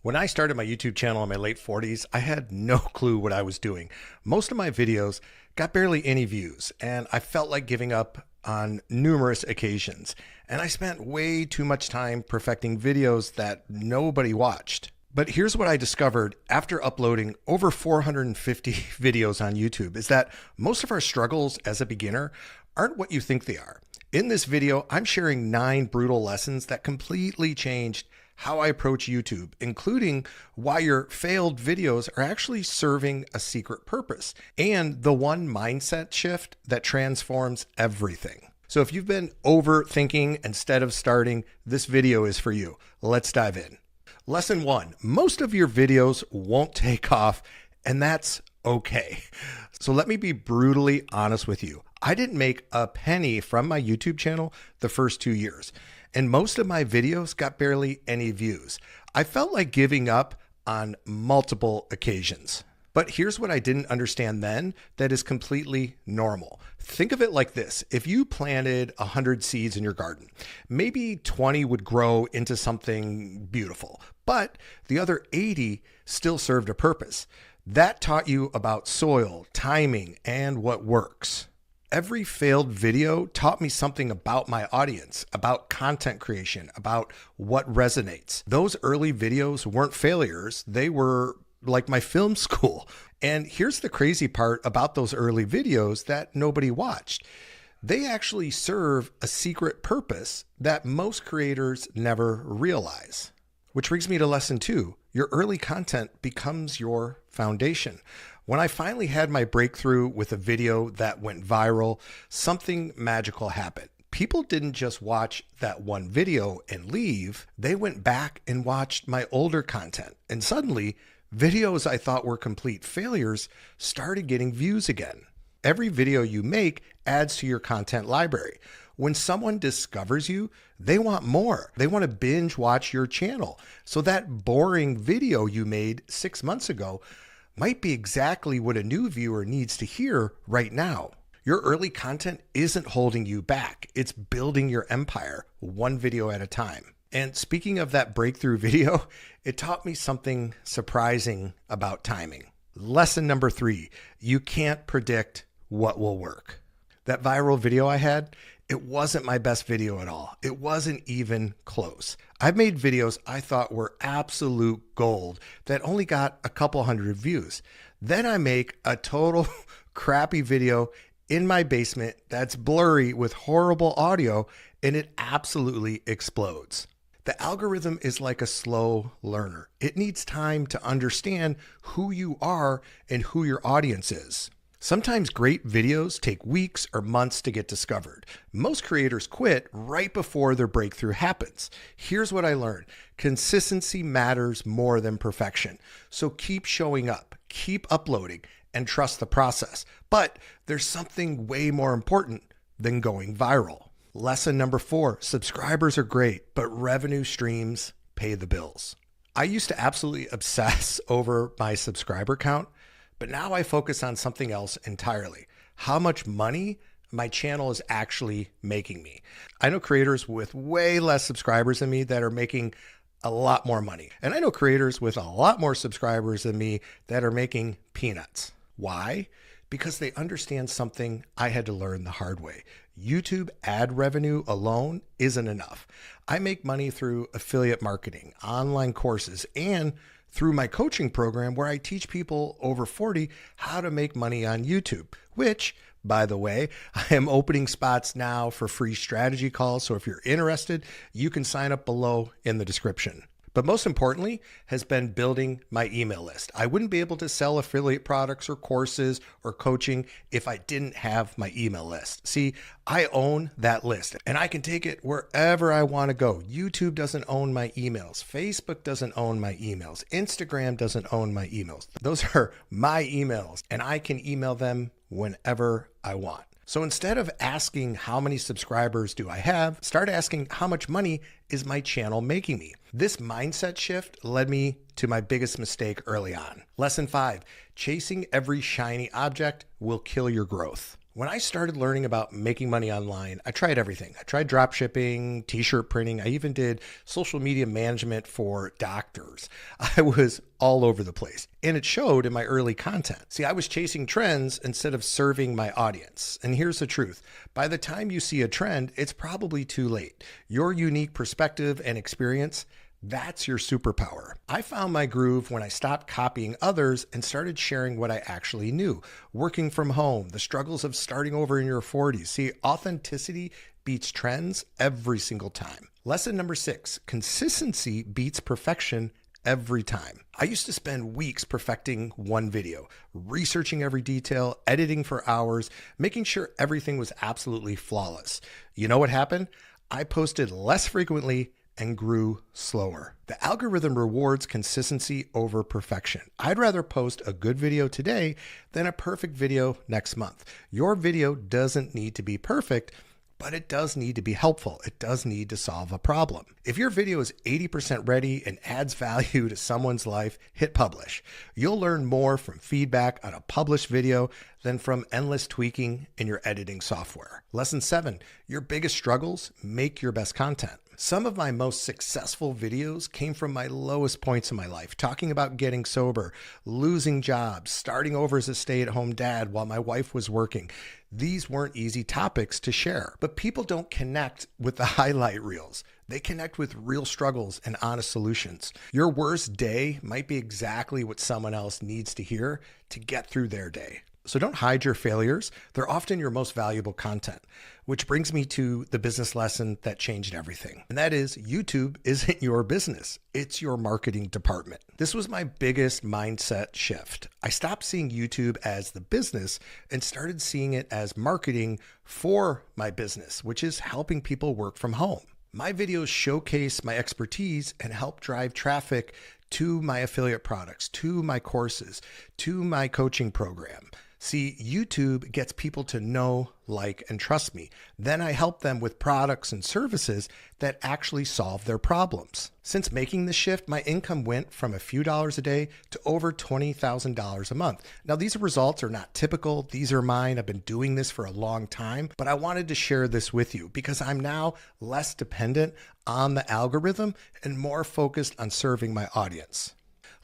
When I started my YouTube channel in my late 40s, I had no clue what I was doing. Most of my videos got barely any views, and I felt like giving up on numerous occasions. And I spent way too much time perfecting videos that nobody watched. But here's what I discovered after uploading over 450 videos on YouTube is that most of our struggles as a beginner aren't what you think they are. In this video, I'm sharing 9 brutal lessons that completely changed how I approach YouTube, including why your failed videos are actually serving a secret purpose and the one mindset shift that transforms everything. So if you've been overthinking instead of starting, this video is for you. Let's dive in. Lesson 1, most of your videos won't take off, and that's okay. So let me be brutally honest with you. I didn't make a penny from my YouTube channel the first 2 years, and most of my videos got barely any views. I felt like giving up on multiple occasions. But here's what I didn't understand then that is completely normal. Think of it like this. If you planted 100 seeds in your garden, maybe 20 would grow into something beautiful, but the other 80 still served a purpose. That taught you about soil, timing, and what works. Every failed video taught me something about my audience, about content creation, about what resonates. Those early videos weren't failures. They were like my film school. And here's the crazy part about those early videos that nobody watched. They actually serve a secret purpose that most creators never realize. Which brings me to lesson 2. Your early content becomes your foundation. When I finally had my breakthrough with a video that went viral, something magical happened. People didn't just watch that one video and leave. They went back and watched my older content. And suddenly, videos I thought were complete failures started getting views again. Every video you make adds to your content library. When someone discovers you, they want more. They want to binge watch your channel. So that boring video you made 6 months ago might be exactly what a new viewer needs to hear right now. Your early content isn't holding you back. It's building your empire one video at a time. And speaking of that breakthrough video, it taught me something surprising about timing. Lesson number 3, you can't predict what will work. That viral video I had, it wasn't my best video at all. It wasn't even close. I've made videos I thought were absolute gold that only got a couple hundred views. Then I make a total crappy video in my basement that's blurry with horrible audio, and it absolutely explodes. The algorithm is like a slow learner. It needs time to understand who you are and who your audience is. Sometimes great videos take weeks or months to get discovered. Most creators quit right before their breakthrough happens. Here's what I learned. Consistency matters more than perfection. So keep showing up, keep uploading, and trust the process. But there's something way more important than going viral. Lesson number 4, subscribers are great, but revenue streams pay the bills. I used to absolutely obsess over my subscriber count, but now I focus on something else entirely. How much money my channel is actually making me. I know creators with way less subscribers than me that are making a lot more money. And I know creators with a lot more subscribers than me that are making peanuts. Why? Because they understand something I had to learn the hard way. YouTube ad revenue alone isn't enough. I make money through affiliate marketing, online courses, and through my coaching program where I teach people over 40 how to make money on YouTube, which, by the way, I am opening spots now for free strategy calls. So if you're interested, you can sign up below in the description. But most importantly has been building my email list. I wouldn't be able to sell affiliate products or courses or coaching if I didn't have my email list. See, I own that list and I can take it wherever I want to go. YouTube doesn't own my emails. Facebook doesn't own my emails. Instagram doesn't own my emails. Those are my emails and I can email them whenever I want. So instead of asking how many subscribers do I have, start asking how much money is my channel making me? This mindset shift led me to my biggest mistake early on. Lesson 5, chasing every shiny object will kill your growth. When I started learning about making money online, I tried everything. I tried drop shipping, t-shirt printing. I even did social media management for doctors. I was all over the place, and it showed in my early content. See, I was chasing trends instead of serving my audience. And here's the truth. By the time you see a trend, it's probably too late. Your unique perspective and experience, that's your superpower. I found my groove when I stopped copying others and started sharing what I actually knew. Working from home, the struggles of starting over in your 40s. See, authenticity beats trends every single time. Lesson number 6, consistency beats perfection every time. I used to spend weeks perfecting one video, researching every detail, editing for hours, making sure everything was absolutely flawless. You know what happened? I posted less frequently and grew slower. The algorithm rewards consistency over perfection. I'd rather post a good video today than a perfect video next month. Your video doesn't need to be perfect, but it does need to be helpful. It does need to solve a problem. If your video is 80% ready and adds value to someone's life, hit publish. You'll learn more from feedback on a published video than from endless tweaking in your editing software. Lesson 7, your biggest struggles make your best content. Some of my most successful videos came from my lowest points in my life, talking about getting sober, losing jobs, starting over as a stay-at-home dad while my wife was working. These weren't easy topics to share, but people don't connect with the highlight reels. They connect with real struggles and honest solutions. Your worst day might be exactly what someone else needs to hear to get through their day. So don't hide your failures. They're often your most valuable content, which brings me to the business lesson that changed everything. And that is YouTube isn't your business. It's your marketing department. This was my biggest mindset shift. I stopped seeing YouTube as the business and started seeing it as marketing for my business, which is helping people work from home. My videos showcase my expertise and help drive traffic to my affiliate products, to my courses, to my coaching program. See, YouTube gets people to know, like, and trust me. Then I help them with products and services that actually solve their problems. Since making the shift, my income went from a few dollars a day to over $20,000 a month. Now, these results are not typical. These are mine. I've been doing this for a long time, but I wanted to share this with you because I'm now less dependent on the algorithm and more focused on serving my audience.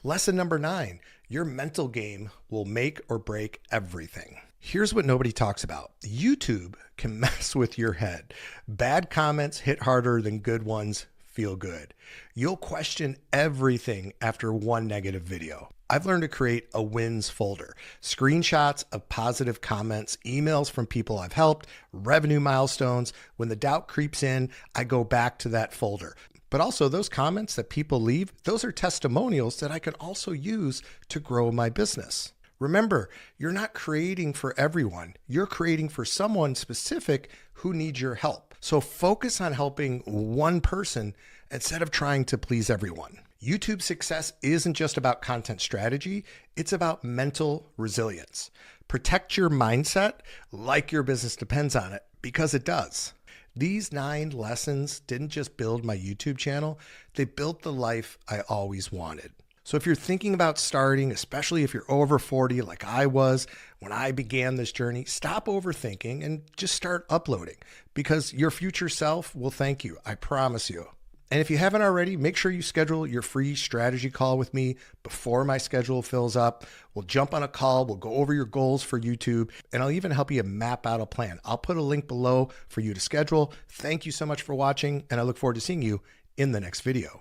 Lesson number 9, your mental game will make or break everything. Here's what nobody talks about. YouTube can mess with your head. Bad comments hit harder than good ones feel good. You'll question everything after one negative video. I've learned to create a wins folder, screenshots of positive comments, emails from people I've helped, revenue milestones. When the doubt creeps in, I go back to that folder. But also those comments that people leave, those are testimonials that I can also use to grow my business. Remember, you're not creating for everyone. You're creating for someone specific who needs your help. So focus on helping one person instead of trying to please everyone. YouTube success isn't just about content strategy. It's about mental resilience. Protect your mindset like your business depends on it, because it does. These 9 lessons didn't just build my YouTube channel, they built the life I always wanted. So if you're thinking about starting, especially if you're over 40 like I was when I began this journey, stop overthinking and just start uploading, because your future self will thank you. I promise you. And if you haven't already, make sure you schedule your free strategy call with me before my schedule fills up. We'll jump on a call. We'll go over your goals for YouTube, and I'll even help you map out a plan. I'll put a link below for you to schedule. Thank you so much for watching, and I look forward to seeing you in the next video.